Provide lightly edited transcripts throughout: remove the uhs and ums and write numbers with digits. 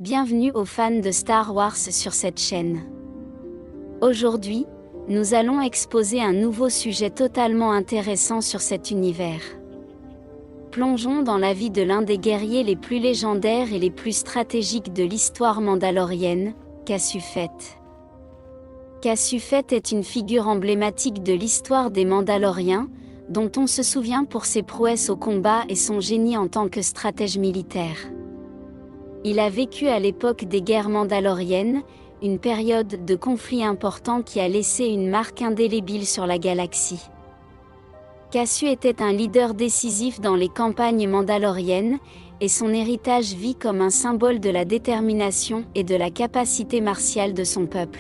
Bienvenue aux fans de Star Wars sur cette chaîne. Aujourd'hui, nous allons exposer un nouveau sujet totalement intéressant sur cet univers. Plongeons dans la vie de l'un des guerriers les plus légendaires et les plus stratégiques de l'histoire mandalorienne, Casu Fett. Casu Fett est une figure emblématique de l'histoire des Mandaloriens, dont on se souvient pour ses prouesses au combat et son génie en tant que stratège militaire. Il a vécu à l'époque des guerres mandaloriennes, une période de conflit important qui a laissé une marque indélébile sur la galaxie. Casu était un leader décisif dans les campagnes mandaloriennes, et son héritage vit comme un symbole de la détermination et de la capacité martiale de son peuple.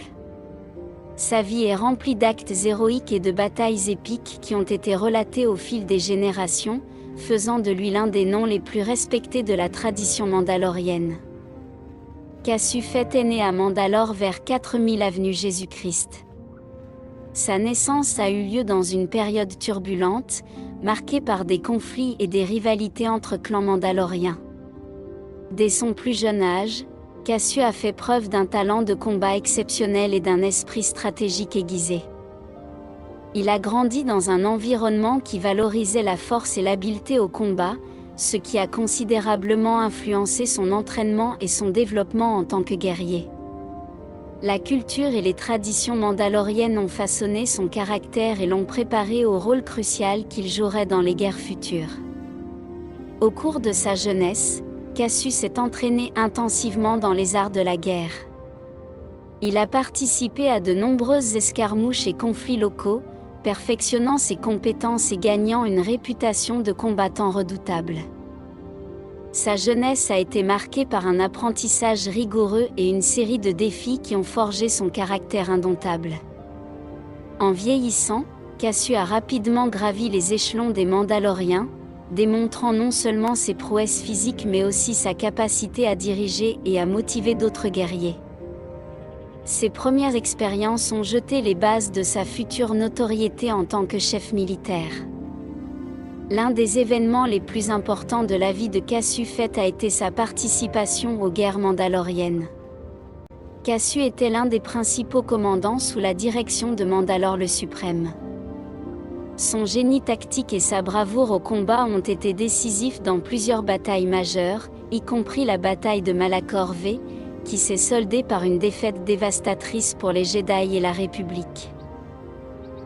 Sa vie est remplie d'actes héroïques et de batailles épiques qui ont été relatés au fil des générations, faisant de lui l'un des noms les plus respectés de la tradition mandalorienne. Casu Fett est né à Mandalore vers 4000 avenue Jésus-Christ. Sa naissance a eu lieu dans une période turbulente, marquée par des conflits et des rivalités entre clans mandaloriens. Dès son plus jeune âge, Casu a fait preuve d'un talent de combat exceptionnel et d'un esprit stratégique aiguisé. Il a grandi dans un environnement qui valorisait la force et l'habileté au combat, ce qui a considérablement influencé son entraînement et son développement en tant que guerrier. La culture et les traditions mandaloriennes ont façonné son caractère et l'ont préparé au rôle crucial qu'il jouerait dans les guerres futures. Au cours de sa jeunesse, Casu s'est entraîné intensivement dans les arts de la guerre. Il a participé à de nombreuses escarmouches et conflits locaux, perfectionnant ses compétences et gagnant une réputation de combattant redoutable. Sa jeunesse a été marquée par un apprentissage rigoureux et une série de défis qui ont forgé son caractère indomptable. En vieillissant, Casu a rapidement gravi les échelons des Mandaloriens, démontrant non seulement ses prouesses physiques mais aussi sa capacité à diriger et à motiver d'autres guerriers. Ses premières expériences ont jeté les bases de sa future notoriété en tant que chef militaire. L'un des événements les plus importants de la vie de Casu Fett a été sa participation aux guerres mandaloriennes. Casu était l'un des principaux commandants sous la direction de Mandalore le Suprême. Son génie tactique et sa bravoure au combat ont été décisifs dans plusieurs batailles majeures, y compris la bataille de Malachor V, qui s'est soldée par une défaite dévastatrice pour les Jedi et la République.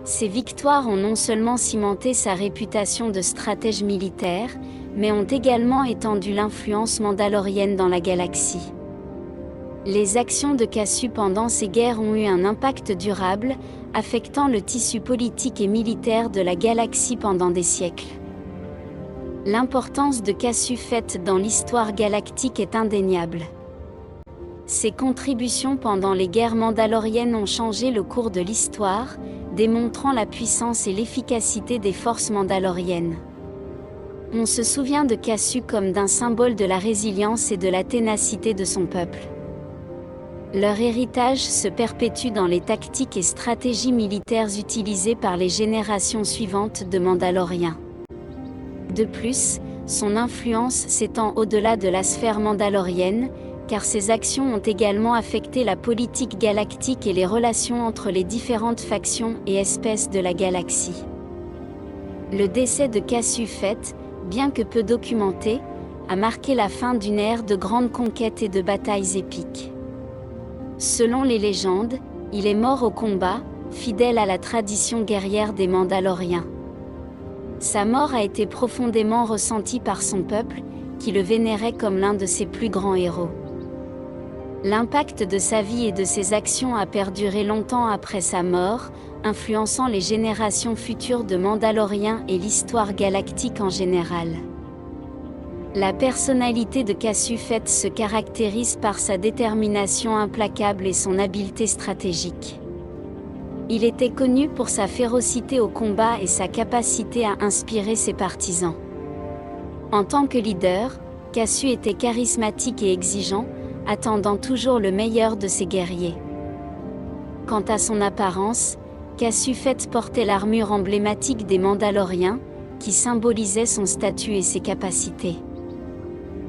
Ces victoires ont non seulement cimenté sa réputation de stratège militaire, mais ont également étendu l'influence mandalorienne dans la galaxie. Les actions de Casu pendant ces guerres ont eu un impact durable, affectant le tissu politique et militaire de la galaxie pendant des siècles. L'importance de Casu Fett dans l'histoire galactique est indéniable. Ses contributions pendant les guerres mandaloriennes ont changé le cours de l'histoire, démontrant la puissance et l'efficacité des forces mandaloriennes. On se souvient de Casu comme d'un symbole de la résilience et de la ténacité de son peuple. Leur héritage se perpétue dans les tactiques et stratégies militaires utilisées par les générations suivantes de Mandaloriens. De plus, son influence s'étend au-delà de la sphère mandalorienne, car ses actions ont également affecté la politique galactique et les relations entre les différentes factions et espèces de la galaxie. Le décès de Casu Fett, bien que peu documenté, a marqué la fin d'une ère de grandes conquêtes et de batailles épiques. Selon les légendes, il est mort au combat, fidèle à la tradition guerrière des Mandaloriens. Sa mort a été profondément ressentie par son peuple, qui le vénérait comme l'un de ses plus grands héros. L'impact de sa vie et de ses actions a perduré longtemps après sa mort, influençant les générations futures de Mandaloriens et l'histoire galactique en général. La personnalité de Casu Fett se caractérise par sa détermination implacable et son habileté stratégique. Il était connu pour sa férocité au combat et sa capacité à inspirer ses partisans. En tant que leader, Casu était charismatique et exigeant, attendant toujours le meilleur de ses guerriers. Quant à son apparence, Casu Fett portait l'armure emblématique des Mandaloriens, qui symbolisait son statut et ses capacités.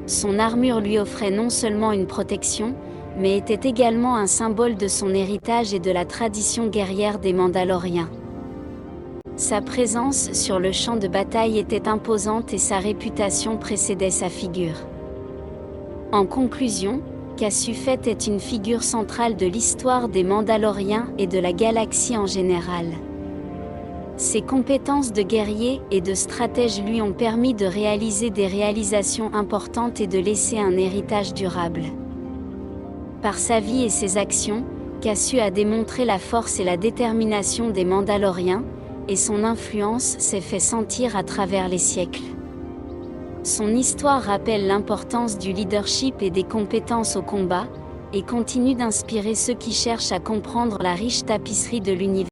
Son armure lui offrait non seulement une protection, mais était également un symbole de son héritage et de la tradition guerrière des Mandaloriens. Sa présence sur le champ de bataille était imposante et sa réputation précédait sa figure. En conclusion, Casu Fett est une figure centrale de l'histoire des Mandaloriens et de la galaxie en général. Ses compétences de guerrier et de stratège lui ont permis de réaliser des réalisations importantes et de laisser un héritage durable. Par sa vie et ses actions, Casu a démontré la force et la détermination des Mandaloriens, et son influence s'est fait sentir à travers les siècles. Son histoire rappelle l'importance du leadership et des compétences au combat, et continue d'inspirer ceux qui cherchent à comprendre la riche tapisserie de l'univers.